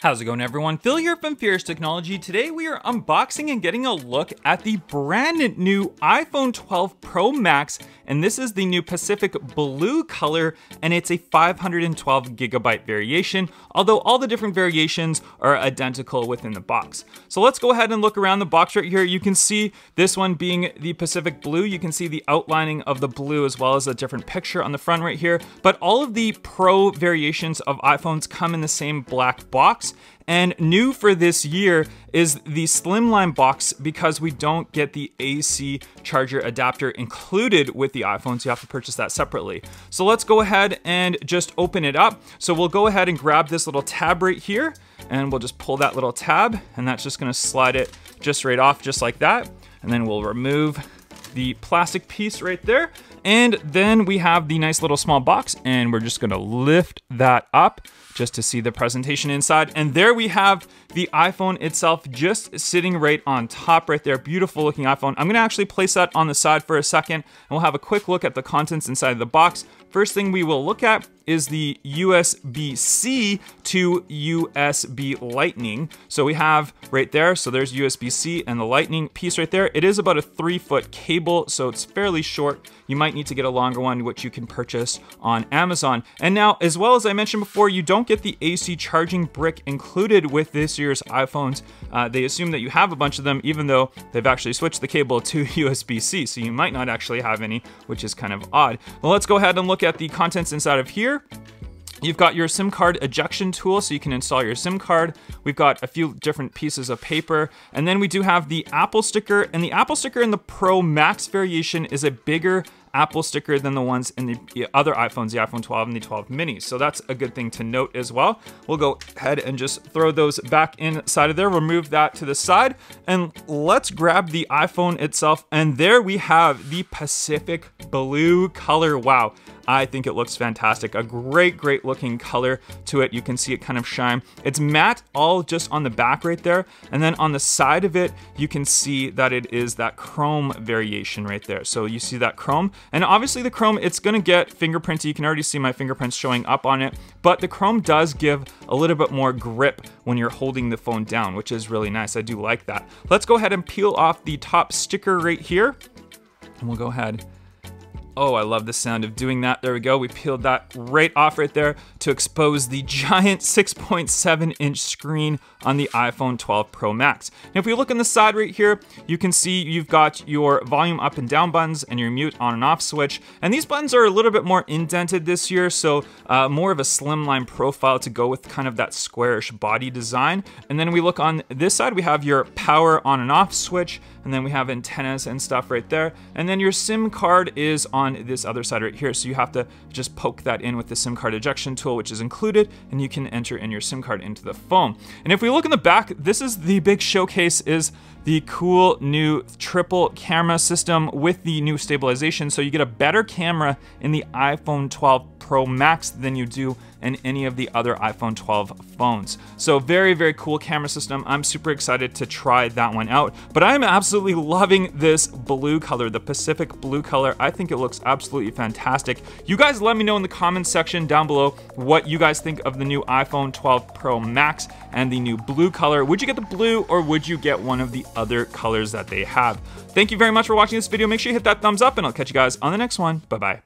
How's it going, everyone? Phil here from Fierce Technology. Today we are unboxing and getting a look at the brand new iPhone 12 Pro Max, and this is the new Pacific Blue color, and it's a 512 gigabyte variation, although all the different variations are identical within the box. So let's go ahead and look around the box right here. You can see this one being the Pacific Blue. You can see the outlining of the blue as well as a different picture on the front right here, but all of the Pro variations of iPhones come in the same black box. And new for this year is the slimline box because we don't get the AC charger adapter included with the iPhone, so you have to purchase that separately. So let's go ahead and just open it up. So we'll go ahead and grab this little tab right here, and we'll just pull that little tab, and that's just gonna slide it just right off, just like that. And then we'll remove the plastic piece right there. And then we have the nice little small box, and we're just gonna lift that up just to see the presentation inside. And there we have the iPhone itself just sitting right on top right there. Beautiful looking iPhone. I'm gonna actually place that on the side for a second, and we'll have a quick look at the contents inside of the box. First thing we will look at is the USB-C to USB Lightning. So we have right there, so there's USB-C and the Lightning piece right there. It is about a 3-foot cable, so it's fairly short. You might need to get a longer one, which you can purchase on Amazon. And now, as well as I mentioned before, you don't get the AC charging brick included with this year's iPhones. They assume that you have a bunch of them, even though they've actually switched the cable to USB-C, so you might not actually have any, which is kind of odd. Well, let's go ahead and look at the contents inside of here. You've got your SIM card ejection tool, so you can install your SIM card. We've got a few different pieces of paper, and then we do have the Apple sticker, and the Apple sticker in the Pro Max variation is a bigger Apple sticker than the ones in the other iPhones, the iPhone 12 and the 12 mini. So that's a good thing to note as well. We'll go ahead and just throw those back inside of there, remove that to the side, and let's grab the iPhone itself. And there we have the Pacific Blue color. Wow. I think it looks fantastic. A great looking color to it. You can see it kind of shine. It's matte all just on the back right there. And then on the side of it, you can see that it is that chrome variation right there. So you see that chrome. And obviously the chrome, it's gonna get fingerprinty. You can already see my fingerprints showing up on it. But the chrome does give a little bit more grip when you're holding the phone down, which is really nice. I do like that. Let's go ahead and peel off the top sticker right here. And we'll go ahead. Oh, I love the sound of doing that. There we go. We peeled that right off right there to expose the giant 6.7-inch screen on the iPhone 12 Pro Max. And if we look on the side right here, you can see you've got your volume up and down buttons and your mute on and off switch. And these buttons are a little bit more indented this year, so more of a slimline profile to go with kind of that squarish body design. And then we look on this side, we have your power on and off switch, and then we have antennas and stuff right there. And then your SIM card is on this other side right here, so you have to just poke that in with the SIM card ejection tool, which is included, and you can enter in your SIM card into the phone. And if we look in the back, this is the big showcase, is the cool new triple camera system with the new stabilization. So you get a better camera in the iPhone 12 Pro Max than you do in any of the other iPhone 12 phones. So very cool camera system. I'm super excited to try that one out. But I'm absolutely loving this blue color, the Pacific Blue color. I think it looks absolutely fantastic. You guys let me know in the comments section down below what you guys think of the new iPhone 12 Pro Max and the new blue color. Would you get the blue, or would you get one of the other colors that they have? Thank you very much for watching this video. Make sure you hit that thumbs up, and I'll catch you guys on the next one. Bye-bye.